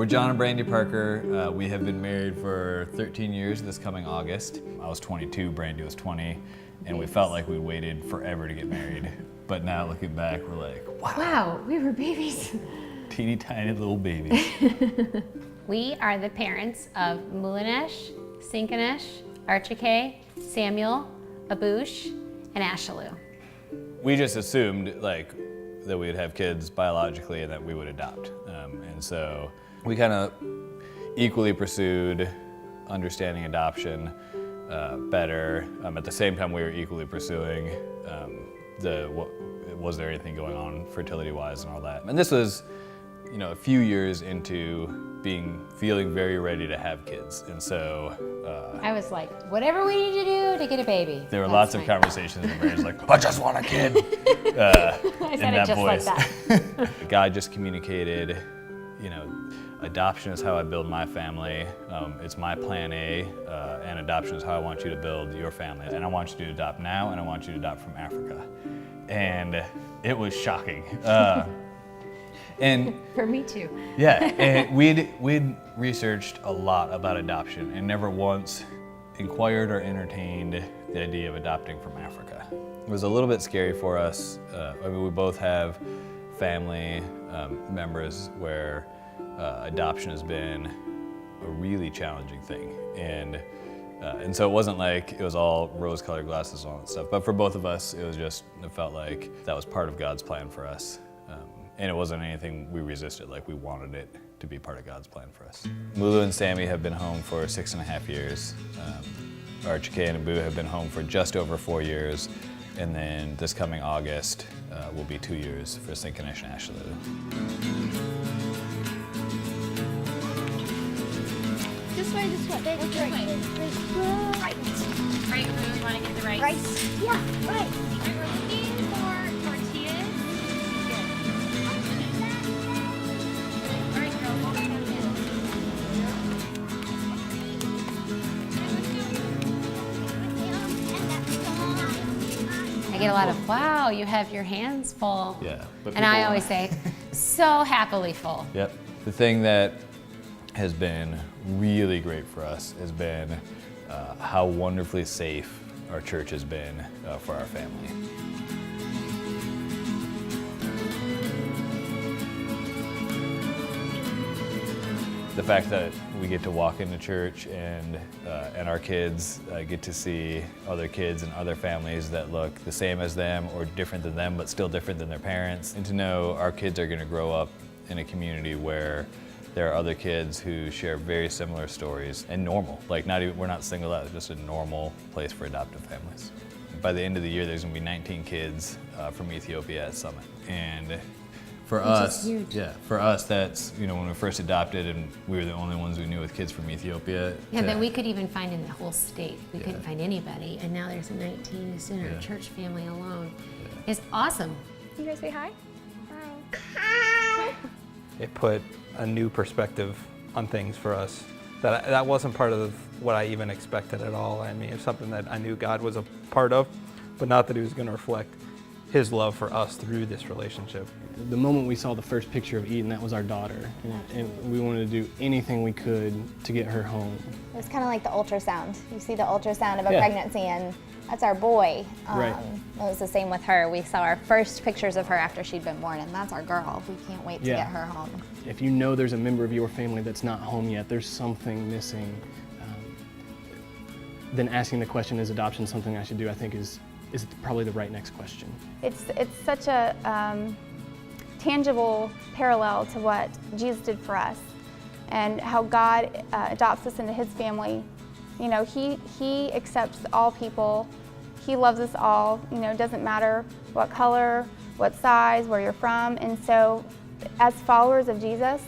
We're John and Brandy Parker. We have been married for 13 years this coming August. I was 22, Brandy was 20, and we felt like we waited forever to get married. But now looking back, we're like, wow, we were babies. Teeny tiny little babies. We are the parents of Mulinesh, Sinkanesh, Archike, Samuel, Abush, and Ashaloo. We just assumed that we would have kids biologically and that we would adopt. And so we kind of equally pursued understanding adoption better. At the same time, we were equally pursuing was there anything going on fertility-wise and all that. And this was, a few years into feeling very ready to have kids. And so I was like, whatever we need to do to get a baby. There were lots of conversations in marriage like, I just want a kid. I said it just voice. like that. God just communicated, adoption is how I build my family. It's my plan A, and adoption is how I want you to build your family. And I want you to adopt now, and I want you to adopt from Africa. And it was shocking. And for me too. Yeah, and we'd researched a lot about adoption and never once inquired or entertained the idea of adopting from Africa. It was a little bit scary for us. We both have family members where adoption has been a really challenging thing. And so it wasn't like it was all rose-colored glasses and all that stuff. But for both of us, it felt like that was part of God's plan for us. And it wasn't anything we resisted, like we wanted it to be part of God's plan for us. Mulu and Sammy have been home for 6.5 years. Archike and Abu have been home for just over 4 years. And then this coming August will be 2 years for Sinkanesh and Ashaloo. This way, baby. Right. Right, we want to get the rice. Right. Yeah, right. We're looking for tortillas. All right, girls, walk down I get a lot of, wow, you have your hands full. Yeah. And I always say, so happily full. Yep. The thing that has been really great for us has been how wonderfully safe our church has been for our family. The fact that we get to walk into church and our kids get to see other kids and other families that look the same as them or different than them, but still different than their parents, and to know our kids are going to grow up in a community where there are other kids who share very similar stories and normal. We're not singled out, it's just a normal place for adoptive families. By the end of the year, there's gonna be 19 kids from Ethiopia at Summit. And for us, that's, when we first adopted and we were the only ones we knew with kids from Ethiopia. Yeah, that we could even find in the whole state. We couldn't find anybody. And now there's 19 just in our church family alone. Yeah. It's awesome. You guys say hi? Hi. It put a new perspective on things for us. That wasn't part of what I even expected at all. I mean, it's something that I knew God was a part of, but not that he was going to reflect his love for us through this relationship. The moment we saw the first picture of Eden, that was our daughter. And we wanted to do anything we could to get her home. It was kind of like the ultrasound. You see the ultrasound of a pregnancy, and that's our boy. Right. It was the same with her. We saw our first pictures of her after she'd been born, and that's our girl. We can't wait to get her home. If you know there's a member of your family that's not home yet, there's something missing, then asking the question, is adoption something I should do, I think is probably the right next question. It's such a tangible parallel to what Jesus did for us and how God adopts us into his family. He accepts all people. He loves us all. It doesn't matter what color, what size, where you're from. And so as followers of Jesus,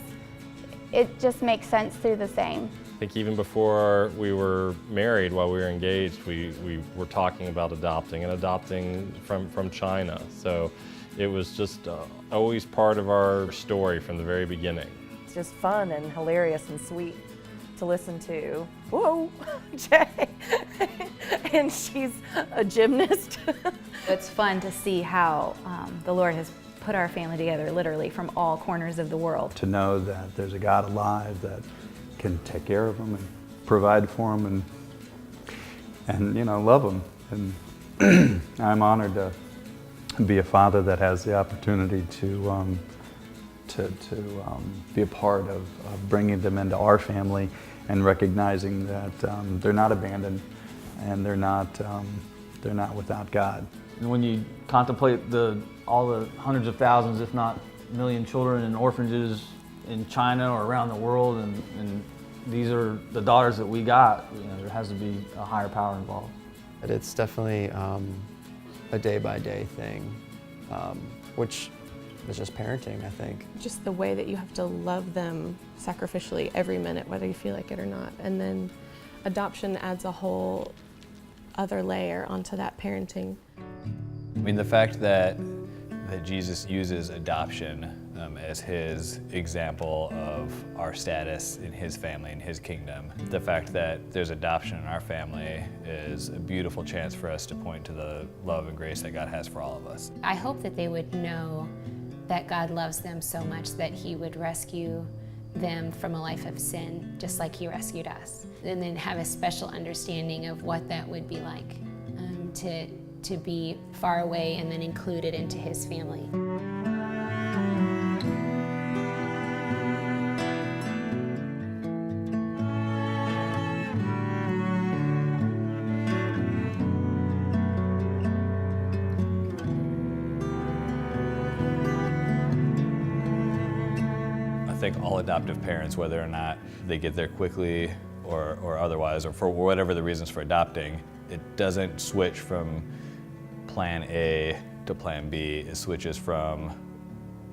it just makes sense through the same. I think even before we were married, while we were engaged, we were talking about adopting from China. So it was just always part of our story from the very beginning. It's just fun and hilarious and sweet to listen to. Whoa, Jay. And she's a gymnast. It's fun to see how the Lord has put our family together, literally, from all corners of the world. To know that there's a God alive that can take care of them and provide for them and you know, love them. And I'm honored to be a father that has the opportunity to be a part of bringing them into our family and recognizing that they're not abandoned and they're not without God. And when you contemplate all the hundreds of thousands, if not a million children in orphanages in China or around the world, and these are the daughters that we got, you know, there has to be a higher power involved. It's definitely a day-by-day thing, which is just parenting, I think. Just the way that you have to love them sacrificially every minute, whether you feel like it or not. And then adoption adds a whole other layer onto that parenting. I mean, the fact that Jesus uses adoption as his example of our status in his family, in his kingdom. The fact that there's adoption in our family is a beautiful chance for us to point to the love and grace that God has for all of us. I hope that they would know that God loves them so much that he would rescue them from a life of sin, just like he rescued us. And then have a special understanding of what that would be like, to be far away and then included into his family. I think all adoptive parents, whether or not they get there quickly or otherwise, or for whatever the reasons for adopting, it doesn't switch from plan A to plan B. It switches from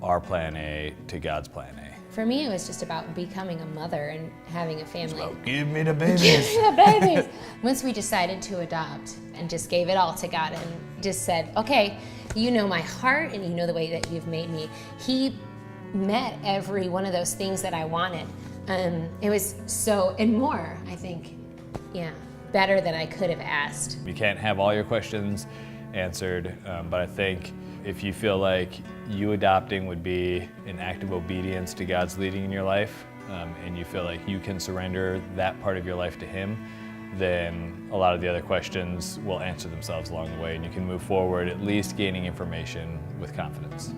our plan A to God's plan A. For me, it was just about becoming a mother and having a family. Give me the babies. Give me the babies. Once we decided to adopt and just gave it all to God and just said, okay, you know my heart and you know the way that you've made me. He met every one of those things that I wanted. It was so, and more, I think, yeah, better than I could have asked. You can't have all your questions answered, but I think if you feel like you adopting would be an act of obedience to God's leading in your life, and you feel like you can surrender that part of your life to Him, then a lot of the other questions will answer themselves along the way, and you can move forward at least gaining information with confidence.